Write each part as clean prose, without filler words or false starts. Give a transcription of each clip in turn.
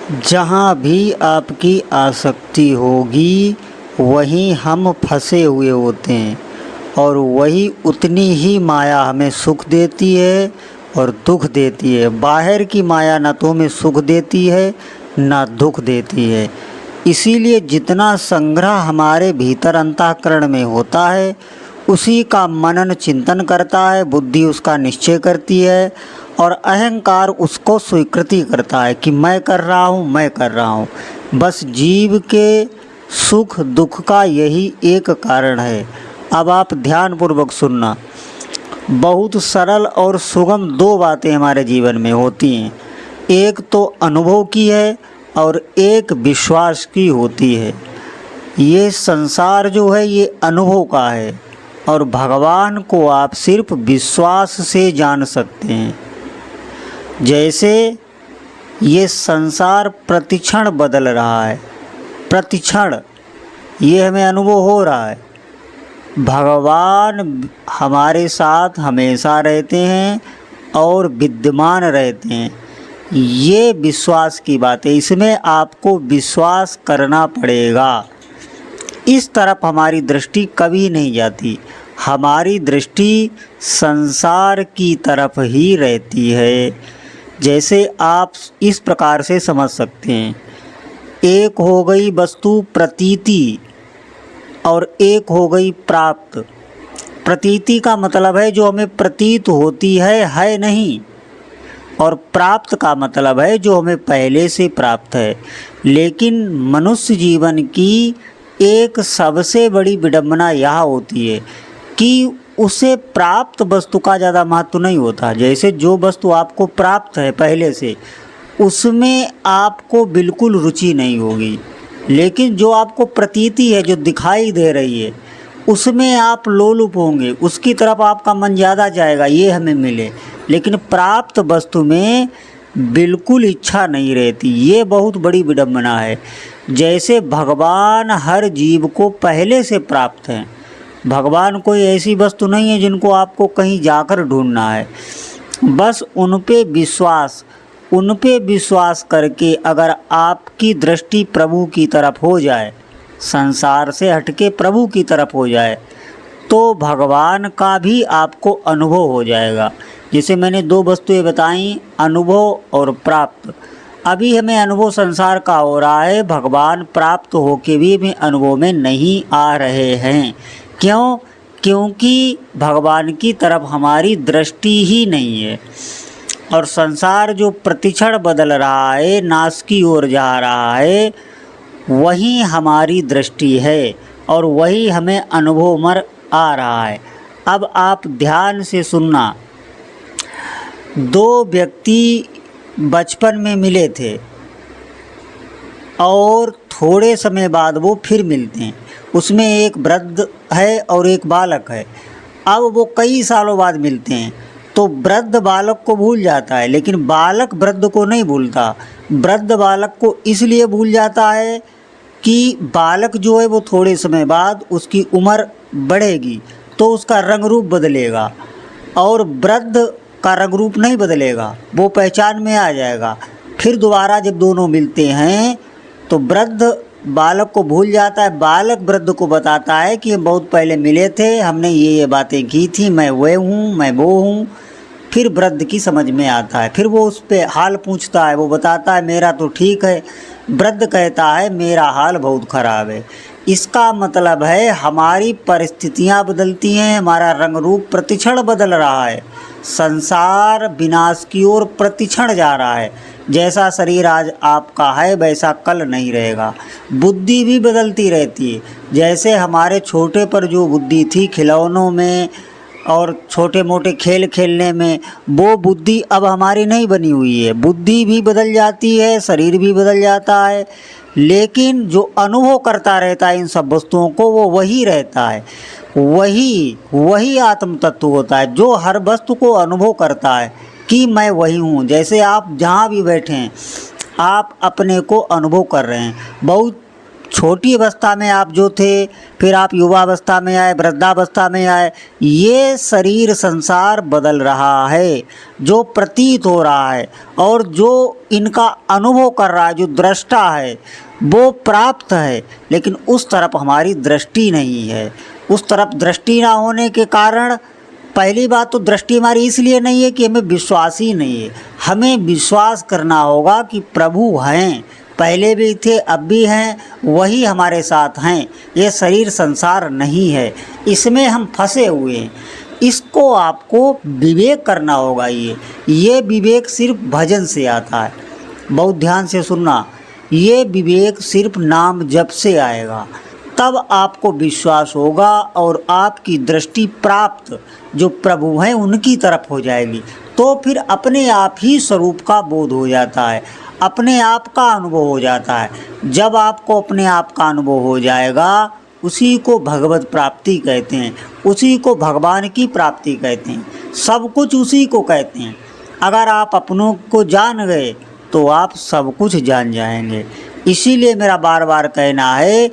जहाँ भी आपकी आसक्ति होगी वहीं हम फंसे हुए होते हैं और वही उतनी ही माया हमें सुख देती है और दुख देती है। बाहर की माया ना तो हमें सुख देती है ना दुख देती है। इसीलिए जितना संग्रह हमारे भीतर अंतःकरण में होता है उसी का मनन चिंतन करता है, बुद्धि उसका निश्चय करती है और अहंकार उसको स्वीकृति करता है कि मैं कर रहा हूँ, मैं कर रहा हूँ। बस जीव के सुख दुख का यही एक कारण है। अब आप ध्यानपूर्वक सुनना। बहुत सरल और सुगम दो बातें हमारे जीवन में होती हैं। एक तो अनुभव की है और एक विश्वास की होती है। ये संसार जो है ये अनुभव का है और भगवान को आप सिर्फ विश्वास से जान सकते हैं। जैसे ये संसार प्रतिक्षण बदल रहा है, प्रतिक्षण ये हमें अनुभव हो रहा है। भगवान हमारे साथ हमेशा रहते हैं और विद्यमान रहते हैं। ये विश्वास की बात है, इसमें आपको विश्वास करना पड़ेगा। इस तरफ हमारी दृष्टि कभी नहीं जाती, हमारी दृष्टि संसार की तरफ ही रहती है। जैसे आप इस प्रकार से समझ सकते हैं, एक हो गई वस्तु प्रतीति और एक हो गई प्राप्त। प्रतीति का मतलब है जो हमें प्रतीत होती है नहीं, और प्राप्त का मतलब है जो हमें पहले से प्राप्त है। लेकिन मनुष्य जीवन की एक सबसे बड़ी विडंबना यह होती है कि उसे प्राप्त वस्तु का ज़्यादा महत्व नहीं होता। जैसे जो वस्तु आपको प्राप्त है पहले से उसमें आपको बिल्कुल रुचि नहीं होगी, लेकिन जो आपको प्रतीति है जो दिखाई दे रही है उसमें आप लोलुप होंगे, उसकी तरफ आपका मन ज़्यादा जाएगा, ये हमें मिले। लेकिन प्राप्त वस्तु में बिल्कुल इच्छा नहीं रहती। ये बहुत बड़ी विडंबना है। जैसे भगवान हर जीव को पहले से प्राप्त हैं। भगवान कोई ऐसी वस्तु नहीं है जिनको आपको कहीं जाकर ढूंढना है। बस उन पे विश्वास करके अगर आपकी दृष्टि प्रभु की तरफ हो जाए, संसार से हटके प्रभु की तरफ हो जाए, तो भगवान का भी आपको अनुभव हो जाएगा। जैसे मैंने दो वस्तुएं बताई, अनुभव और प्राप्त। अभी हमें अनुभव संसार का हो रहा है, भगवान प्राप्त होके भी हमें अनुभव में नहीं आ रहे हैं। क्यों? क्योंकि भगवान की तरफ हमारी दृष्टि ही नहीं है। और संसार जो प्रतिक्षण बदल रहा है, नाश की ओर जा रहा है, वही हमारी दृष्टि है और वही हमें अनुभव में आ रहा है। अब आप ध्यान से सुनना। दो व्यक्ति बचपन में मिले थे और थोड़े समय बाद वो फिर मिलते हैं। उसमें एक वृद्ध है और एक बालक है। अब वो कई सालों बाद मिलते हैं तो वृद्ध बालक को भूल जाता है, लेकिन बालक वृद्ध को नहीं भूलता। वृद्ध बालक को इसलिए भूल जाता है कि बालक जो है वो थोड़े समय बाद उसकी उम्र बढ़ेगी तो उसका रंग रूप बदलेगा और वृद्ध का रंग रूप नहीं बदलेगा, वो पहचान में आ जाएगा। फिर दोबारा जब दोनों मिलते हैं तो वृद्ध बालक को भूल जाता है। बालक वृद्ध को बताता है कि हम बहुत पहले मिले थे, हमने ये बातें की थी, मैं वह हूँ, मैं वो हूँ। फिर वृद्ध की समझ में आता है, फिर वो उस पर हाल पूछता है। वो बताता है मेरा तो ठीक है। वृद्ध कहता है मेरा हाल बहुत ख़राब है। इसका मतलब है हमारी परिस्थितियाँ बदलती हैं, हमारा रंग रूप प्रतिक्षण बदल रहा है। संसार विनाश की ओर प्रतिक्षण जा रहा है। जैसा शरीर आज आपका है वैसा कल नहीं रहेगा। बुद्धि भी बदलती रहती है। जैसे हमारे छोटे पर जो बुद्धि थी खिलौनों में और छोटे मोटे खेल खेलने में, वो बुद्धि अब हमारी नहीं बनी हुई है। बुद्धि भी बदल जाती है, शरीर भी बदल जाता है, लेकिन जो अनुभव करता रहता है इन सब वस्तुओं को वो वही रहता है। वही आत्म तत्व होता है जो हर वस्तु को अनुभव करता है कि मैं वही हूँ। जैसे आप जहाँ भी बैठे हैं आप अपने को अनुभव कर रहे हैं। बहुत छोटी अवस्था में आप जो थे, फिर आप युवावस्था में आए, वृद्धावस्था में आए, ये शरीर संसार बदल रहा है, जो प्रतीत हो रहा है और जो इनका अनुभव कर रहा है, जो दृष्टा है वो प्राप्त है, लेकिन उस तरफ हमारी दृष्टि नहीं है। उस तरफ दृष्टि ना होने के कारण पहली बात तो दृष्टि हमारी इसलिए नहीं है कि हमें विश्वास ही नहीं है। हमें विश्वास करना होगा कि प्रभु हैं, पहले भी थे, अब भी हैं, वही हमारे साथ हैं। ये शरीर संसार नहीं है, इसमें हम फंसे हुए हैं। इसको आपको विवेक करना होगा। ये विवेक सिर्फ भजन से आता है। बहुत ध्यान से सुनना, ये विवेक सिर्फ नाम जप से आएगा, तब आपको विश्वास होगा और आपकी दृष्टि प्राप्त जो प्रभु हैं उनकी तरफ हो जाएगी। तो फिर अपने आप ही स्वरूप का बोध हो जाता है, अपने आप का अनुभव हो जाता है। जब आपको अपने आप का अनुभव हो जाएगा, उसी को भगवत प्राप्ति कहते हैं, उसी को भगवान की प्राप्ति कहते हैं, सब कुछ उसी को कहते हैं। अगर आप अपनों को जान गए तो आप सब कुछ जान जाएंगे। इसीलिए मेरा बार बार कहना है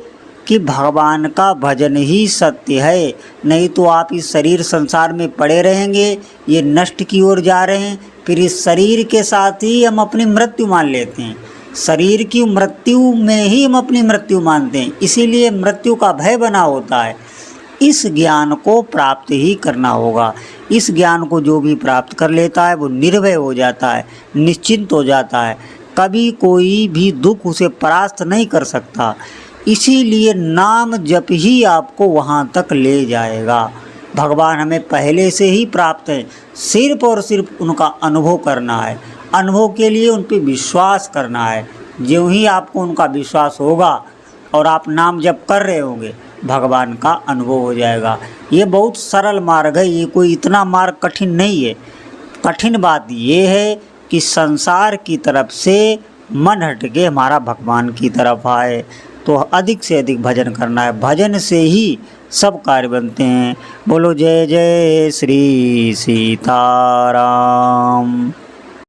कि भगवान का भजन ही सत्य है, नहीं तो आप इस शरीर संसार में पड़े रहेंगे, ये नष्ट की ओर जा रहे हैं। फिर इस शरीर के साथ ही हम अपनी मृत्यु मान लेते हैं, शरीर की मृत्यु में ही हम अपनी मृत्यु मानते हैं, इसीलिए मृत्यु का भय बना होता है। इस ज्ञान को प्राप्त ही करना होगा। इस ज्ञान को जो भी प्राप्त कर लेता है वो निर्भय हो जाता है, निश्चिंत हो जाता है, कभी कोई भी दुख उसे परास्त नहीं कर सकता। इसीलिए नाम जप ही आपको वहाँ तक ले जाएगा। भगवान हमें पहले से ही प्राप्त है, सिर्फ और सिर्फ उनका अनुभव करना है। अनुभव के लिए उन पर विश्वास करना है। ज्यों ही आपको उनका विश्वास होगा और आप नाम जप कर रहे होंगे, भगवान का अनुभव हो जाएगा। ये बहुत सरल मार्ग है, ये कोई इतना मार्ग कठिन नहीं है। कठिन बात ये है कि संसार की तरफ से मन हट के हमारा भगवान की तरफ आए। तो अधिक से अधिक भजन करना है, भजन से ही सब कार्य बनते हैं। बोलो जय जय श्री सीताराम।